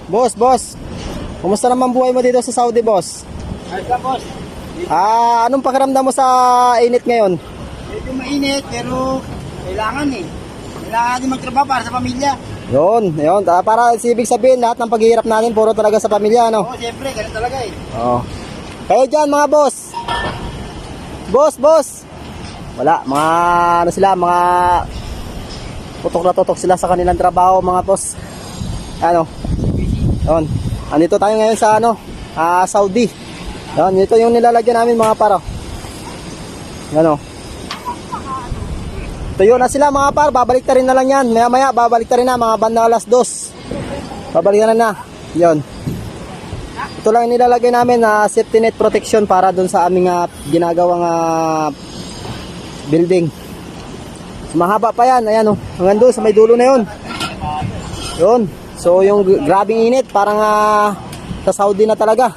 Boss. Kumusta naman buhay mo dito sa Saudi, boss? Ayos lang, boss. Anong pakiramdam mo sa init ngayon? Medyo mainit, pero kailangan eh. Kailangan natin magtrabaho para sa pamilya. Yun. Para ibig sabihin, lahat ng paghihirap natin, puro talaga sa pamilya, ano? Oo, siyempre, ganun talaga eh. Oo. Kayo dyan, mga boss. Boss. Wala, mga tutok sila sa kanilang trabaho, mga boss. Yun. Andito tayo ngayon sa Saudi. Yun, ito yung nilalagyan namin, mga paro. Tuyo na sila, mga par, babalik ta rin na lang yan. Maya babalik ta rin na, mga banda alas 2. Babalik na. Yun. Ito lang nilalagay namin na safety net protection para dun sa aming ginagawang building. Mahaba pa yan, ayan hanggang doon sa may dulo na yun. Yun. So yung grabing init, parang sa Saudi na talaga.